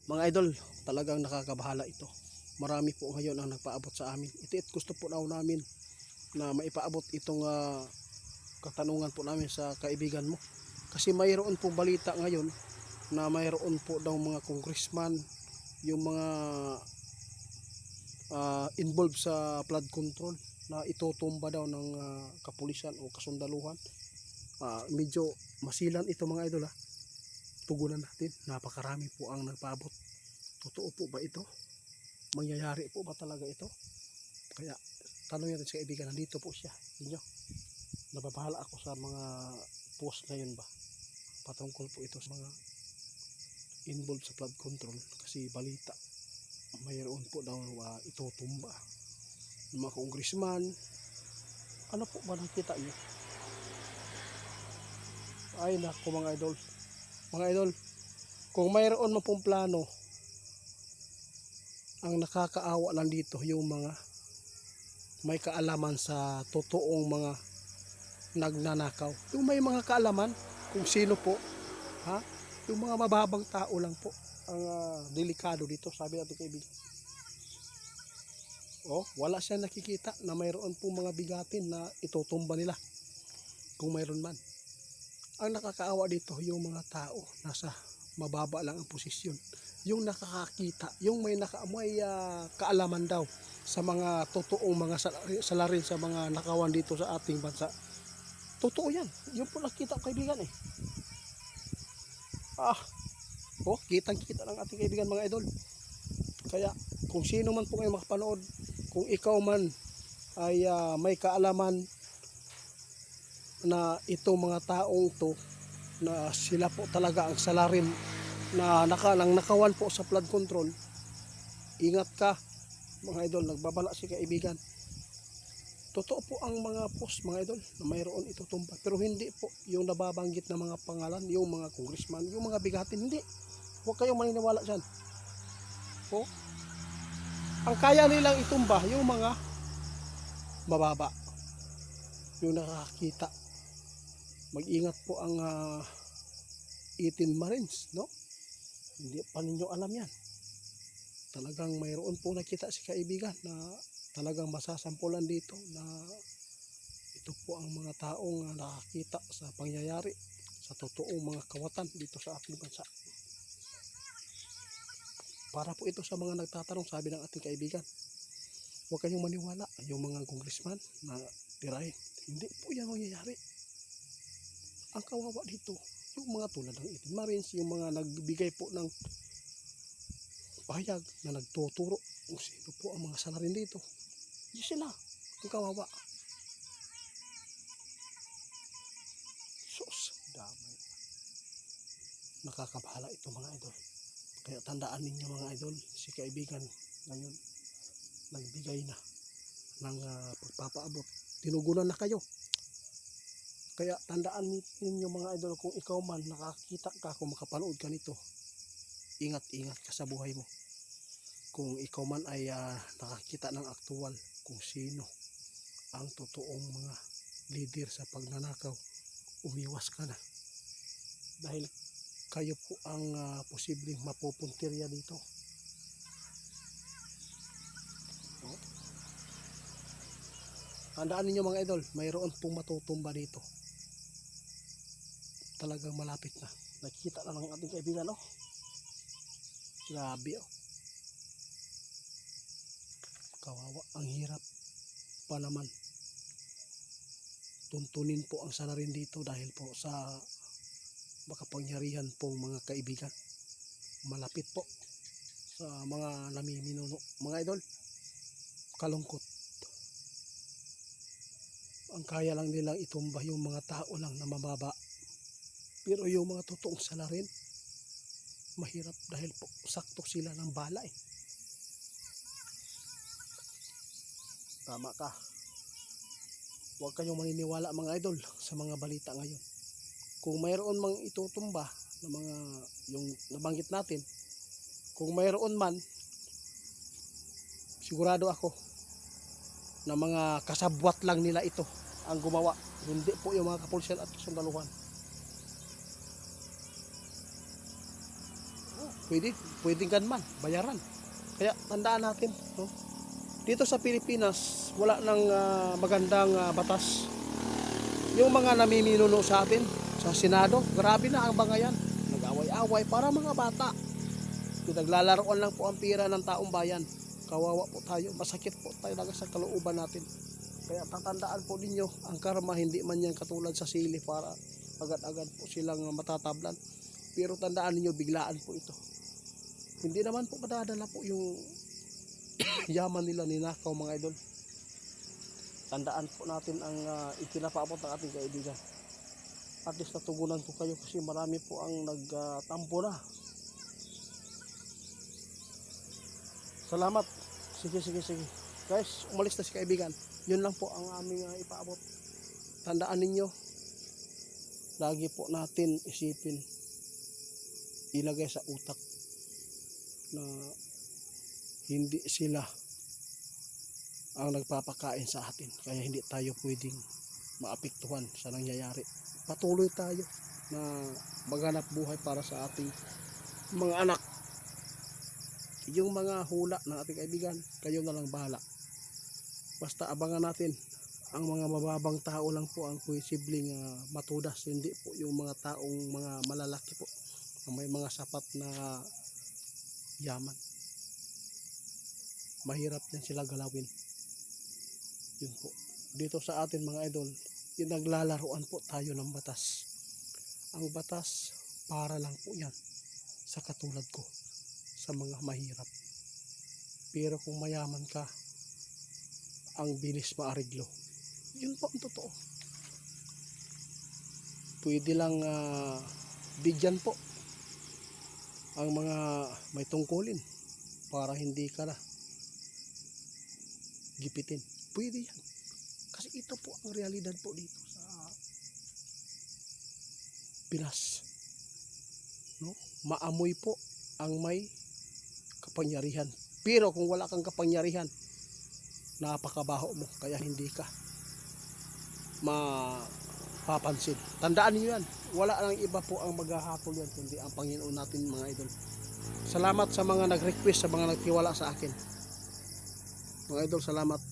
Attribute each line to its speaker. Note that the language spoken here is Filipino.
Speaker 1: Mga idol, talagang nakakabahala ito. Marami po ngayon ang nagpaabot sa amin. Ito gusto po daw namin na maipaabot itong katanungan po namin sa kaibigan mo. Kasi mayroon po balita ngayon na mayroon po daw mga congressman, yung mga involved sa flood control na itutumba daw ng kapulisan o kasundaluhan. Medyo masilan ito mga idol ha. Tugunan natin, napakarami po ang nagpaabot. Totoo po ba ito? Mangyayari po ba talaga ito? Kaya tanong natin sa kaibigan, nandito po siya. Inyo, nababahala ako sa mga post ngayon ba patungkol po ito sa mga involved sa flood control. Kasi balita, mayroon po daw itutumba ng mga congressman. Ano po ba nakita nyo? Ay naku mga idol, kung mayroon mo pong plano, ang nakakaawa lang dito yung mga may kaalaman sa totoong mga nagnanakaw. Yung may mga kaalaman kung sino po, ha? Yung mga mababang tao lang po ang delikado dito, sabi natin kaibigan. Wala siya nakikita na mayroon po mga bigatin na itutumba nila kung mayroon man. Ang nakakaawa dito yung mga tao nasa mababa lang ang posisyon, yung nakakakita, yung may kaalaman daw sa mga totoong mga salarin sa mga nakawan dito sa ating bansa. Totoo yan, yung po nakita ko kaibigan eh. Kitang kita ng ating kaibigan mga idol. Kaya kung sino man po kayo makapanood, kung ikaw man ay may kaalaman na itong mga taong to na sila po talaga ang salarin na nakawan po sa flood control, ingat ka mga idol. Nagbabala si kaibigan. Totoo po ang mga post mga idol na mayroon itutumba, pero hindi po yung nababanggit na mga pangalan, yung mga congressman, yung mga bigatin, hindi. Huwag kayong maniniwala dyan. Ang kaya nilang itumba yung mga mababa, yung nakakita. Mag-ingat po ang 18 Marines, no? Hindi pa ninyo alam yan. Talagang mayroon po nakita si kaibigan na talagang masasampulan dito na ito po ang mga taong nakakita sa pangyayari sa totoong mga kawatan dito sa ating bansa. Para po ito sa mga nagtatanong, sabi ng ating kaibigan, huwag kayong maniwala yung mga congressman na tirahin. Hindi po yan mangyayari. Ang kawawa dito, yung mga tulad ng 18 Marines, yung mga nagbibigay po ng pahayag na nagtuturo kung sino po ang mga salarin dito. Yung sila, ang kawawa. Sus, damay. Nakakabahala ito mga idol. Kaya tandaan ninyo mga idol, si kaibigan ngayon nagbigay na ng pagpapaabot. Tinugunan na kayo. Kaya tandaan ninyo mga idol, kung ikaw man nakakita ka, kung makapanood ka nito, ingat-ingat ka sa buhay mo. Kung ikaw man ay nakakita ng aktual kung sino ang totoong mga leader sa pagnanakaw, umiwas ka na. Dahil kayo po ang posibleng mapupuntirya dito. Tandaan ninyo mga idol, mayroon pong matutumba dito. Talagang malapit na. Nakikita na ng ating kaibigan, grabe, kawawa, ang hirap pa naman tuntunin po ang salarin dito dahil po sa makapangyarihan pong mga kaibigan. Malapit po sa mga namiminuno mga idol. Kalungkot. Ang kaya lang nilang itumba yung mga tao lang na mababa, pero yung mga totoong salarin mahirap dahil po sakto sila ng bala eh. Tama ka. Huwag kayong maniniwala mga idol sa mga balita ngayon. Kung mayroon mang itutumba na mga yung nabanggit natin, kung mayroon man, sigurado ako na mga kasabwat lang nila ito ang gumawa, hindi po yung mga kapulisan at kasundaluhan. pwedeng ganman, bayaran. Kaya tandaan natin, no? Dito sa Pilipinas, wala nang magandang batas. Yung mga namiminuno sa atin, sa Senado, grabe na ang bangayan. Nag-away-away para mga bata. Pinaglalaroan lang po ang pira ng taong bayan. Kawawa po tayo, masakit po tayo sa kalooban natin. Kaya tatandaan po ninyo, ang karma hindi man yan katulad sa sili para agad-agad po silang matatablan. Pero tandaan ninyo, biglaan po ito. Hindi naman po madadala po yung yaman nila ninakaw mga idol. Tandaan po natin ang ipinapaabot ng ating kaibigan. At least natugunan ko kayo kasi marami po ang nagtampo na. Salamat. Sige. Guys, umalis na si kaibigan. Yun lang po ang aming ipaabot. Tandaan ninyo, lagi po natin isipin, ilagay sa utak na hindi sila ang nagpapakain sa atin. Kaya hindi tayo pwedeng maapektuhan sa nangyayari. Patuloy tayo na maghanap buhay para sa ating mga anak. Yung mga hula ng ating kaibigan, kayo na lang bahala. Basta abangan natin, ang mga mababang tao lang po ang posibleng matudas, hindi po yung mga taong mga malalaki po, may mga sapat na yaman. Mahirap din sila galawin. Yun po. Dito sa atin mga idol, yung naglalaruan po tayo ng batas. Ang batas, para lang po yan sa katulad ko, sa mga mahirap. Pero kung mayaman ka, ang bilis maariglo. Yun po ang totoo. Pwede lang bigyan po ang mga may tungkulin para hindi ka na gipitin. Pwede yan. Kasi ito po ang realidad po dito sa Pinas. No? Maamoy po ang may kapangyarihan. Pero kung wala kang kapangyarihan, napakabaho mo, kaya hindi ka mapapansin. Tandaan niyo yan. Wala nang iba po ang maghahatol yan, kundi ang Panginoon natin mga idol. Salamat sa mga nag-request, sa mga nagtiwala sa akin. Mga idol, salamat.